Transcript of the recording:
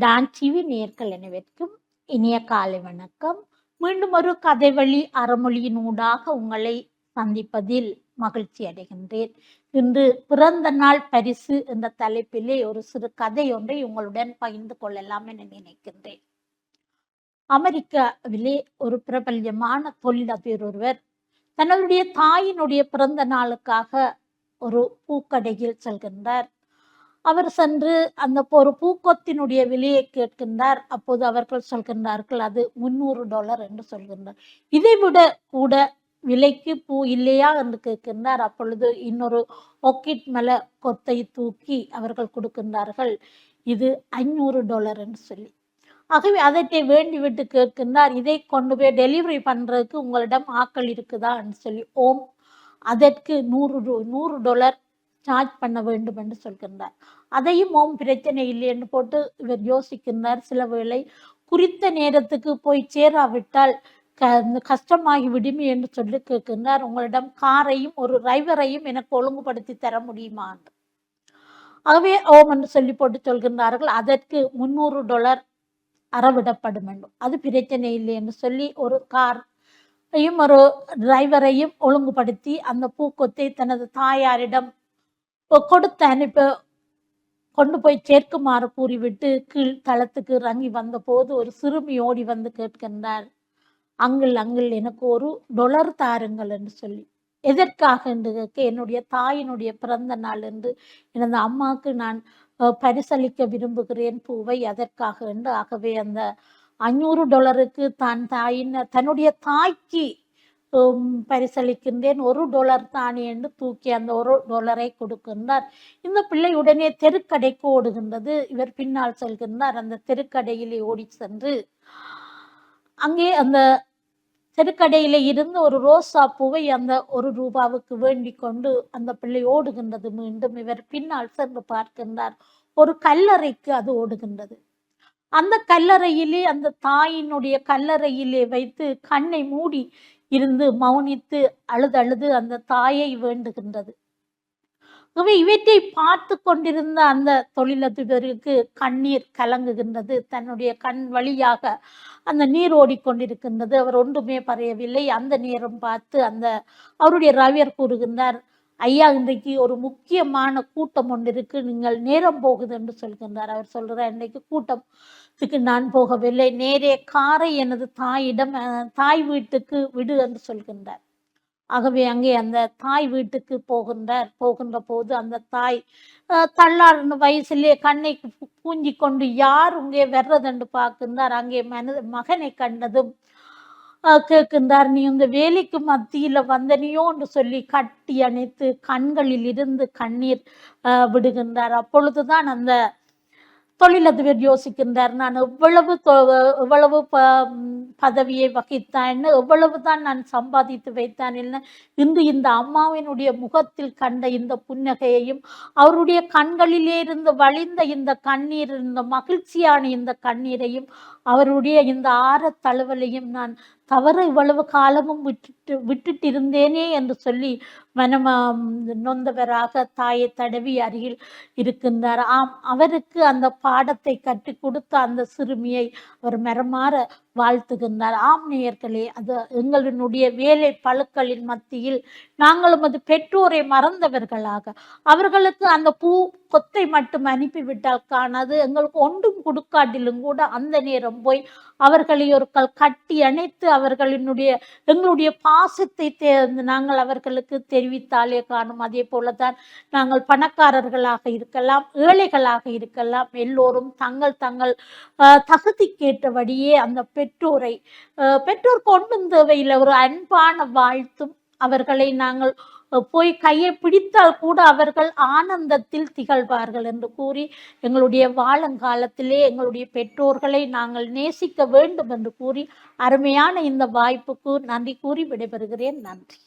Don TV நேயர்கள் அனைவருக்கும் இனிய காலை வணக்கம். மீண்டும் ஒரு கதைவழி அறமொழியின் ஊடாக உங்களை சந்திப்பதில் மகிழ்ச்சி அடைகின்றேன். இன்று பிறந்த நாள் பரிசு என்ற தலைப்பிலே ஒரு சிறு கதை ஒன்றை உங்களுடன் பகிர்ந்து கொள்ளலாம் என நினைக்கின்றேன். அமெரிக்காவிலே ஒரு பிரபல்யமான தொழிலதிபர் ஒருவர் தன்னுடைய தாயினுடைய பிறந்த நாளுக்காக ஒரு பூக்கடையில் செல்கின்றார். அவர் சென்று அந்த ஒரு பூக்கொத்தினுடைய விலையை கேட்கின்றார். அப்போது அவர்கள் சொல்கின்றார்கள், அது $300 என்று சொல்கின்றார். இதைவிட கூட விலைக்கு பூ இல்லையா என்று கேட்கின்றார். அப்பொழுது இன்னொரு ஒக்கிட் மேல கொத்தை தூக்கி அவர்கள் கொடுக்கின்றார்கள், இது $500 என்று சொல்லி. ஆகவே அதற்றை வேண்டி விட்டு கேட்கின்றார், இதை கொண்டு போய் டெலிவரி பண்றதுக்கு உங்களிடம் ஆட்கள் இருக்குதா என்று சொல்லி. ஓம், அதற்கு $100 சார்ஜ் பண்ண வேண்டும் என்று சொல்கின்றார். அதையும் ஓம் பிரச்சனை இல்லை என்று போட்டு இவர் யோசிக்கின்றார். சில வேளை குறித்த நேரத்துக்கு போய் சேராவிட்டால் கஷ்டமாகி விடுமே என்று சொல்லி கேட்கின்றார், உங்களிடம் காரையும் ஒரு டிரைவரையும் எனக்கு ஒழுங்குபடுத்தி தர முடியுமா என்று. ஆகவே ஓம் என்று சொல்லி போட்டு சொல்கின்றார்கள், அதற்கு $300 அறவிடப்படும் என்றும். அது பிரச்சனை இல்லை என்று சொல்லி ஒரு காரையும் ஒரு டிரைவரையும் ஒழுங்குபடுத்தி அந்த பூக்கொத்தை தனது தாயாரிடம் கொடுத்து அனுப்ப கொண்டு போய் சேர்க்குமாறு கூறிவிட்டு கீழ் தளத்துக்கு இறங்கி வந்த போது ஒரு சிறுமி ஓடி வந்து கேட்கின்றார், அங்கிள் எனக்கு $1 தாருங்கள் என்று சொல்லி. எதற்காக என்று கேட்க, என்னுடைய தாயினுடைய பிறந்த நாள் என்று எனது அம்மாவுக்கு நான் பரிசளிக்க விரும்புகிறேன் பூவை, அதற்காக என்று. ஆகவே அந்த $500க்கு தன்னுடைய தாய்க்கு பரிசளிக்கின்றேன், $1 தானே என்று தூக்கி அந்த $1 கொடுக்கின்றார். இந்த பிள்ளை உடனே தெருக்கடைக்கு ஓடுகின்றது. இவர் பின்னால் செல்கின்றார். அந்த தெருக்கடையிலே ஓடி சென்று அங்கே அந்த தெருக்கடையில இருந்து ஒரு ரோசா பூவை அந்த $1 வேண்டி கொண்டு அந்த பிள்ளை ஓடுகின்றது. மீண்டும் இவர் பின்னால் சென்று பார்க்கின்றார், ஒரு கல்லறைக்கு அது ஓடுகின்றது. அந்த கல்லறையிலே அந்த தாயினுடைய கல்லறையிலே வைத்து கண்ணை மூடி இருந்து மௌனித்து அழுது அந்த தாயை வேண்டுகின்றது. இவற்றை பார்த்து கொண்டிருந்த அந்த தொழிலதிபருக்கு கண்ணீர் கலங்குகின்றது. தன்னுடைய கண் வழியாக அந்த நீர் ஓடிக்கொண்டிருக்கின்றது. அவர் ஒன்றுமே பறையவில்லை. அந்த நேரம் பார்த்து அவருடைய ரவியர் கூறுகின்றார், ஐயா, இன்றைக்கு ஒரு முக்கியமான கூட்டம் ஒன்று இருக்கு, நீங்கள் நேரம் போகுது என்று சொல்கின்றார். அவர் சொல்கிறார், இன்றைக்கு கூட்டத்துக்கு நான் போகவில்லை, நேரே காரை எனது தாயிடம் தாய் வீட்டுக்கு விடு என்று சொல்கின்றார். ஆகவே அங்கே அந்த தாய் வீட்டுக்கு போகின்ற போது அந்த தாய் தள்ளாறு வயசுலேயே கண்ணை பூஞ்சி கொண்டு யார் இங்கே வர்றதென்று பார்க்கின்றார். அங்கே மகனை கண்டதும் கேட்கின்றார், நீ இந்த வேலைக்கு மத்தியில வந்தனியோ என்று சொல்லி கட்டி அணைத்து கண்களில் இருந்து கண்ணீர் விடுகின்றார். அப்பொழுதுதான் அந்த தொழிலதிபர் யோசிக்கின்றார், நான் எவ்வளவு பதவியை வகித்தான், எவ்வளவுதான் நான் சம்பாதித்து வைத்தான் என்ன, இன்று இந்த அம்மாவினுடைய முகத்தில் கண்ட இந்த புன்னகையையும் அவருடைய கண்களிலே இருந்து வழிந்த இந்த கண்ணீர், இந்த மகிழ்ச்சியான இந்த கண்ணீரையும் அவருடைய இந்த ஆரத் தழுவலையும் நான் தவறு இவ்வளவு காலமும் விட்டுட்டு இருந்தேனே என்று சொல்லி மனம் நொந்தவராக தாயை தடவி அருகில் இருக்கின்றார். ஆம், அவருக்கு அந்த பாடத்தை கற்றுக் கொடுத்த அந்த சிறுமியை அவர் மரமாற வாழ்த்துகின்றார். ஆம் நேயர்களே, அது எங்களுடைய வேலை பழுக்களின் மத்தியில் நாங்களும் அது பெற்றோரை மறந்தவர்களாக அவர்களுக்கு அந்த பூ கொத்தை மட்டும் அனுப்பிவிட்டால் காணாது, எங்களுக்கு ஒன்றும் கொடுக்காட்டிலும் கூட அந்த நேரம் போய் அவர்களை ஒரு கட்டி அணைத்து எங்களுடைய பாசத்தை நாங்கள் அவர்களுக்கு தெரிவித்தாலே காணும். அதே போலதான் நாங்கள் பணக்காரர்களாக இருக்கலாம், ஏழைகளாக இருக்கலாம், எல்லோரும் தங்கள் தகுதிக்கேற்றபடியே அந்த பெற்றோர் கொண்டும் தேவையில்லை, ஒரு அன்பான வாழ்த்தும் அவர்களை நாங்கள் போய் கையை பிடித்தால் கூட அவர்கள் ஆனந்தத்தில் திகழ்வார்கள் என்று கூறி எங்களுடைய வாழுங்காலத்திலே எங்களுடைய பெற்றோர்களை நாங்கள் நேசிக்க வேண்டும் என்று கூறி அருமையான இந்த வாய்ப்புக்கு நன்றி கூறி விடைபெறுகிறேன். நன்றி.